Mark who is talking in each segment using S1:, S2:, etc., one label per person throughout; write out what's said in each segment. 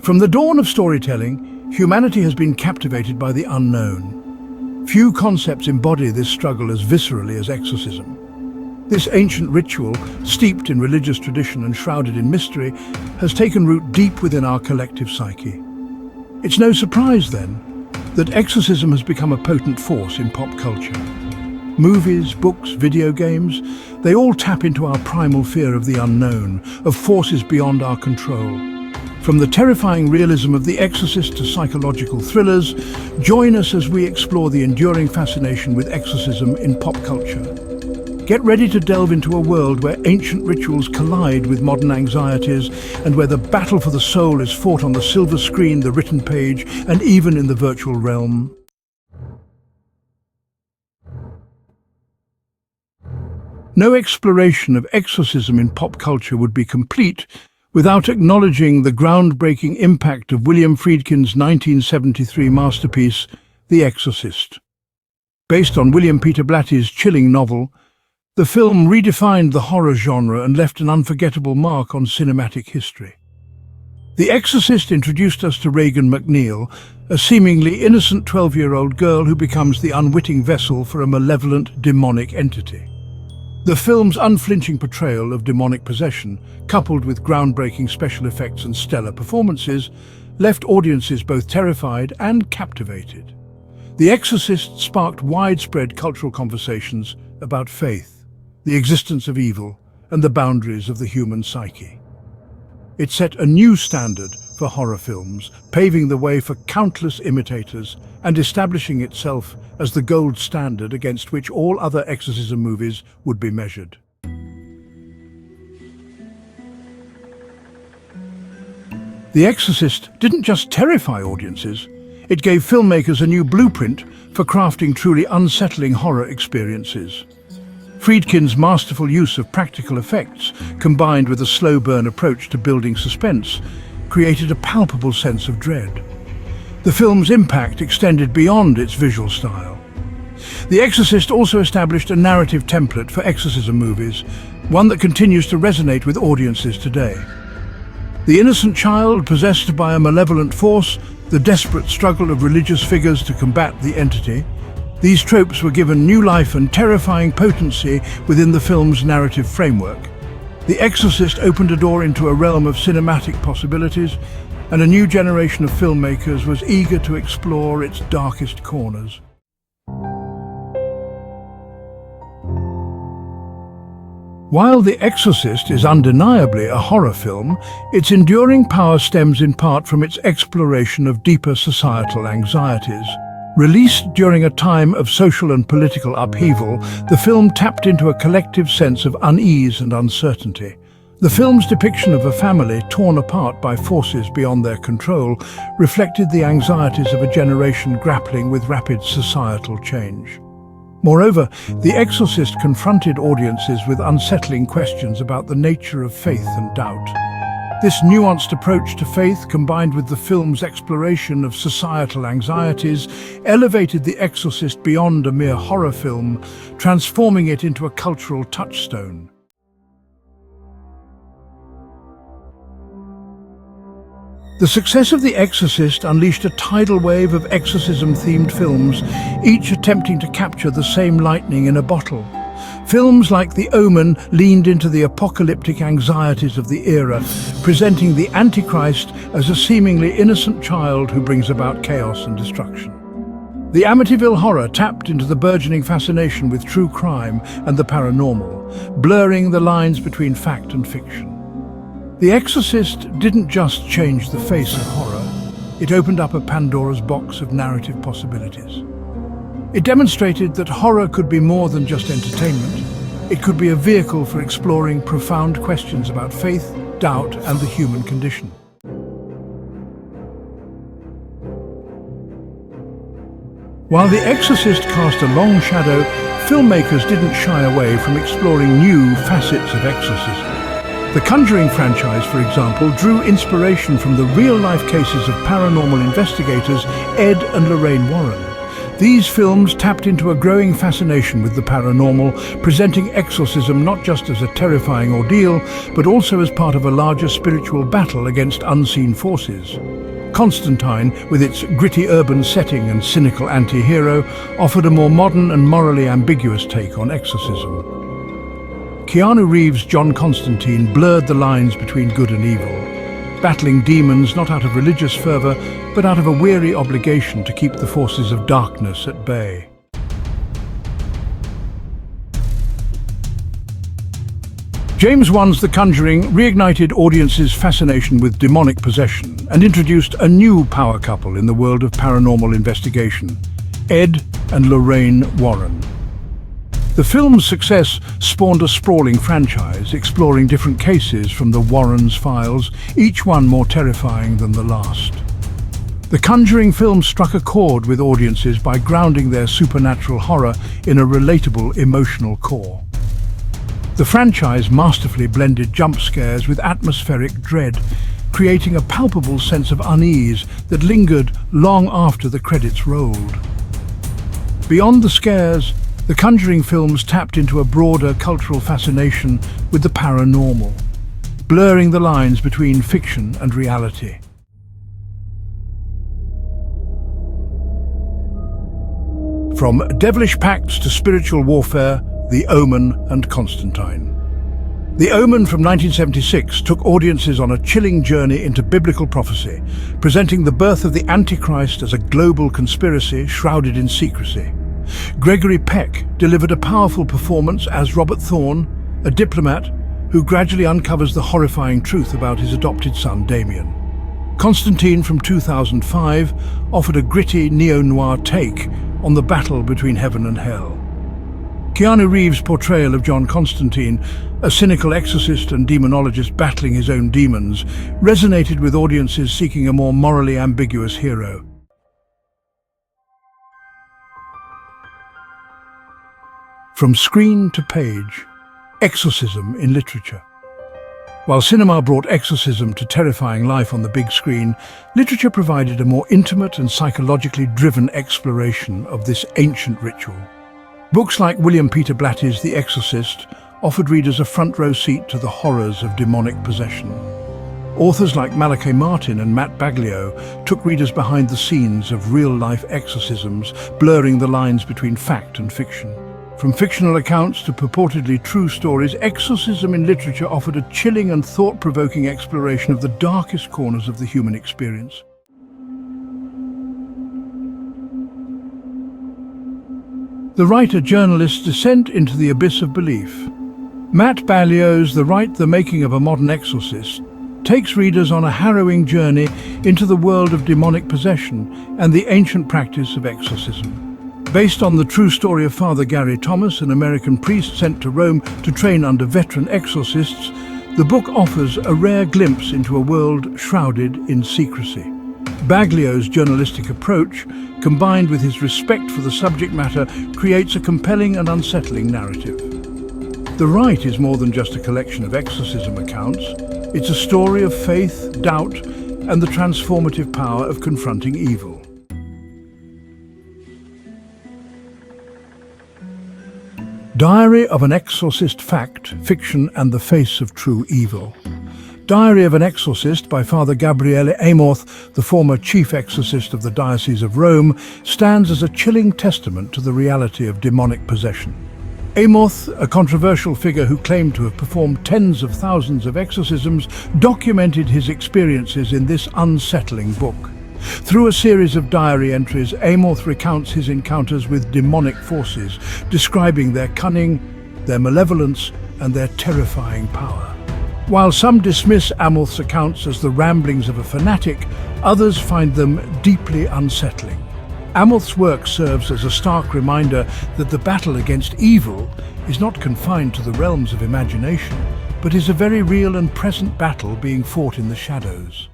S1: From the dawn of storytelling, humanity has been captivated by the unknown. Few concepts embody this struggle as viscerally as exorcism. This ancient ritual, steeped in religious tradition and shrouded in mystery, has taken root deep within our collective psyche. It's no surprise, then, that exorcism has become a potent force in pop culture. Movies, books, video games, they all tap into our primal fear of the unknown, of forces beyond our control. From the terrifying realism of The Exorcist to psychological thrillers, join us as we explore the enduring fascination with exorcism in pop culture. Get ready to delve into a world where ancient rituals collide with modern anxieties and where the battle for the soul is fought on the silver screen, the written page, and even in the virtual realm. No exploration of exorcism in pop culture would be complete without acknowledging the groundbreaking impact of William Friedkin's 1973 masterpiece, The Exorcist. Based on William Peter Blatty's chilling novel, the film redefined the horror genre and left an unforgettable mark on cinematic history. The Exorcist introduced us to Regan McNeil, a seemingly innocent 12-year-old girl who becomes the unwitting vessel for a malevolent, demonic entity. The film's unflinching portrayal of demonic possession, coupled with groundbreaking special effects and stellar performances, left audiences both terrified and captivated. The Exorcist sparked widespread cultural conversations about faith, the existence of evil, and the boundaries of the human psyche. It set a new standard for horror films, paving the way for countless imitators and establishing itself as the gold standard against which all other exorcism movies would be measured. The Exorcist didn't just terrify audiences, it gave filmmakers a new blueprint for crafting truly unsettling horror experiences. Friedkin's masterful use of practical effects, combined with a slow-burn approach to building suspense, created a palpable sense of dread. The film's impact extended beyond its visual style. The Exorcist also established a narrative template for exorcism movies, one that continues to resonate with audiences today. The innocent child possessed by a malevolent force, the desperate struggle of religious figures to combat the entity, these tropes were given new life and terrifying potency within the film's narrative framework. The Exorcist opened a door into a realm of cinematic possibilities, and a new generation of filmmakers was eager to explore its darkest corners. While The Exorcist is undeniably a horror film, its enduring power stems in part from its exploration of deeper societal anxieties. Released during a time of social and political upheaval, the film tapped into a collective sense of unease and uncertainty. The film's depiction of a family torn apart by forces beyond their control reflected the anxieties of a generation grappling with rapid societal change. Moreover, The Exorcist confronted audiences with unsettling questions about the nature of faith and doubt. This nuanced approach to faith, combined with the film's exploration of societal anxieties, elevated The Exorcist beyond a mere horror film, transforming it into a cultural touchstone. The success of The Exorcist unleashed a tidal wave of exorcism-themed films, each attempting to capture the same lightning in a bottle. Films like The Omen leaned into the apocalyptic anxieties of the era, presenting the Antichrist as a seemingly innocent child who brings about chaos and destruction. The Amityville Horror tapped into the burgeoning fascination with true crime and the paranormal, blurring the lines between fact and fiction. The Exorcist didn't just change the face of horror, it opened up a Pandora's box of narrative possibilities. It demonstrated that horror could be more than just entertainment. It could be a vehicle for exploring profound questions about faith, doubt, and the human condition. While The Exorcist cast a long shadow, filmmakers didn't shy away from exploring new facets of exorcism. The Conjuring franchise, for example, drew inspiration from the real-life cases of paranormal investigators Ed and Lorraine Warren. These films tapped into a growing fascination with the paranormal, presenting exorcism not just as a terrifying ordeal, but also as part of a larger spiritual battle against unseen forces. Constantine, with its gritty urban setting and cynical anti-hero, offered a more modern and morally ambiguous take on exorcism. Keanu Reeves' John Constantine blurred the lines between good and evil, battling demons not out of religious fervor, but out of a weary obligation to keep the forces of darkness at bay. James Wan's The Conjuring reignited audiences' fascination with demonic possession and introduced a new power couple in the world of paranormal investigation, Ed and Lorraine Warren. The film's success spawned a sprawling franchise, exploring different cases from the Warrens' files, each one more terrifying than the last. The Conjuring films struck a chord with audiences by grounding their supernatural horror in a relatable emotional core. The franchise masterfully blended jump scares with atmospheric dread, creating a palpable sense of unease that lingered long after the credits rolled. Beyond the scares, the Conjuring films tapped into a broader cultural fascination with the paranormal, blurring the lines between fiction and reality. From devilish pacts to spiritual warfare, The Omen and Constantine. The Omen from 1976 took audiences on a chilling journey into biblical prophecy, presenting the birth of the Antichrist as a global conspiracy shrouded in secrecy. Gregory Peck delivered a powerful performance as Robert Thorne, a diplomat who gradually uncovers the horrifying truth about his adopted son Damien. Constantine from 2005 offered a gritty neo-noir take on the battle between heaven and hell. Keanu Reeves' portrayal of John Constantine, a cynical exorcist and demonologist battling his own demons, resonated with audiences seeking a more morally ambiguous hero. From screen to page, exorcism in literature. While cinema brought exorcism to terrifying life on the big screen, literature provided a more intimate and psychologically driven exploration of this ancient ritual. Books like William Peter Blatty's The Exorcist offered readers a front-row seat to the horrors of demonic possession. Authors like Malachi Martin and Matt Baglio took readers behind the scenes of real-life exorcisms, blurring the lines between fact and fiction. From fictional accounts to purportedly true stories, exorcism in literature offered a chilling and thought-provoking exploration of the darkest corners of the human experience. The writer-journalist's descent into the abyss of belief. Matt Baglio's The Rite, the Making of a Modern Exorcist takes readers on a harrowing journey into the world of demonic possession and the ancient practice of exorcism. Based on the true story of Father Gary Thomas, an American priest sent to Rome to train under veteran exorcists, the book offers a rare glimpse into a world shrouded in secrecy. Baglio's journalistic approach, combined with his respect for the subject matter, creates a compelling and unsettling narrative. The Rite is more than just a collection of exorcism accounts. It's a story of faith, doubt, and the transformative power of confronting evil. Diary of an Exorcist: Fact, Fiction, and the Face of True Evil. Diary of an Exorcist by Father Gabriele Amorth, the former chief exorcist of the Diocese of Rome, stands as a chilling testament to the reality of demonic possession. Amorth, a controversial figure who claimed to have performed tens of thousands of exorcisms, documented his experiences in this unsettling book. Through a series of diary entries, Amorth recounts his encounters with demonic forces, describing their cunning, their malevolence, and their terrifying power. While some dismiss Amorth's accounts as the ramblings of a fanatic, others find them deeply unsettling. Amorth's work serves as a stark reminder that the battle against evil is not confined to the realms of imagination, but is a very real and present battle being fought in the shadows.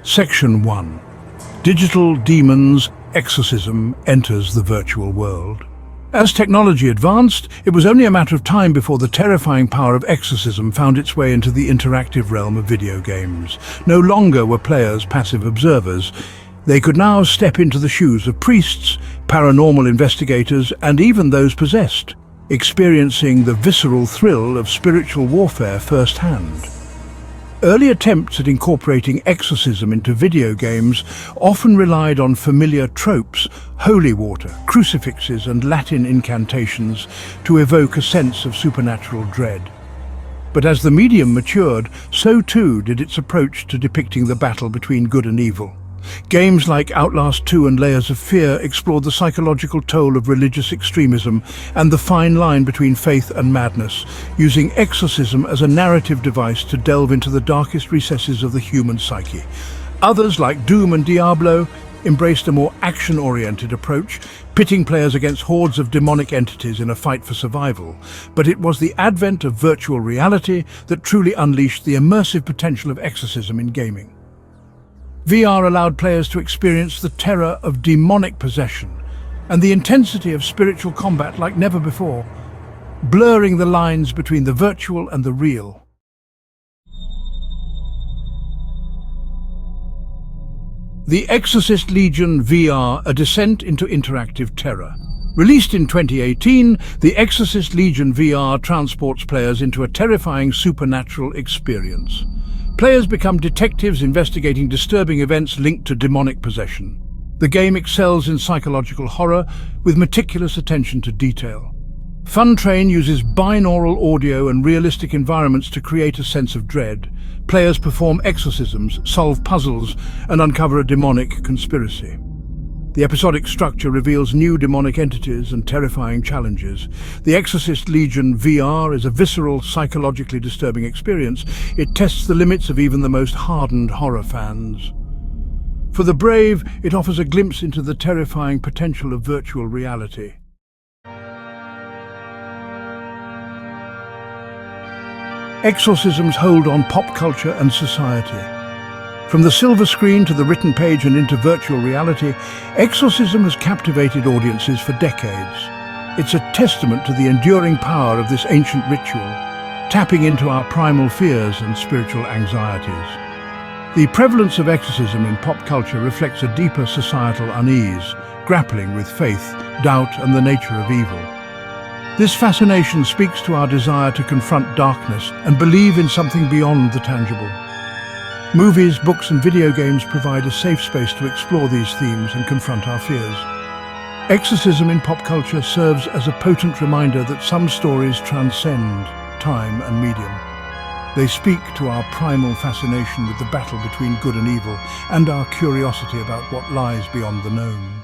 S1: Section 1. Digital Demons: Exorcism enters the virtual world. As technology advanced, it was only a matter of time before the terrifying power of exorcism found its way into the interactive realm of video games. No longer were players passive observers. They could now step into the shoes of priests, paranormal investigators, and even those possessed, experiencing the visceral thrill of spiritual warfare firsthand. Early attempts at incorporating exorcism into video games often relied on familiar tropes, holy water, crucifixes, and Latin incantations to evoke a sense of supernatural dread. But as the medium matured, so too did its approach to depicting the battle between good and evil. Games like Outlast 2 and Layers of Fear explored the psychological toll of religious extremism and the fine line between faith and madness, using exorcism as a narrative device to delve into the darkest recesses of the human psyche. Others, like Doom and Diablo, embraced a more action-oriented approach, pitting players against hordes of demonic entities in a fight for survival. But it was the advent of virtual reality that truly unleashed the immersive potential of exorcism in gaming. VR allowed players to experience the terror of demonic possession and the intensity of spiritual combat like never before, blurring the lines between the virtual and the real. The Exorcist Legion VR: A Descent into Interactive Terror. Released in 2018, The Exorcist Legion VR transports players into a terrifying supernatural experience. Players become detectives investigating disturbing events linked to demonic possession. The game excels in psychological horror with meticulous attention to detail. FunTrain uses binaural audio and realistic environments to create a sense of dread. Players perform exorcisms, solve puzzles, and uncover a demonic conspiracy. The episodic structure reveals new demonic entities and terrifying challenges. The Exorcist Legion VR is a visceral, psychologically disturbing experience. It tests the limits of even the most hardened horror fans. For the brave, it offers a glimpse into the terrifying potential of virtual reality. Exorcism's hold on pop culture and society. From the silver screen to the written page and into virtual reality, exorcism has captivated audiences for decades. It's a testament to the enduring power of this ancient ritual, tapping into our primal fears and spiritual anxieties. The prevalence of exorcism in pop culture reflects a deeper societal unease, grappling with faith, doubt, and the nature of evil. This fascination speaks to our desire to confront darkness and believe in something beyond the tangible. Movies, books, and video games provide a safe space to explore these themes and confront our fears. Exorcism in pop culture serves as a potent reminder that some stories transcend time and medium. They speak to our primal fascination with the battle between good and evil and our curiosity about what lies beyond the known.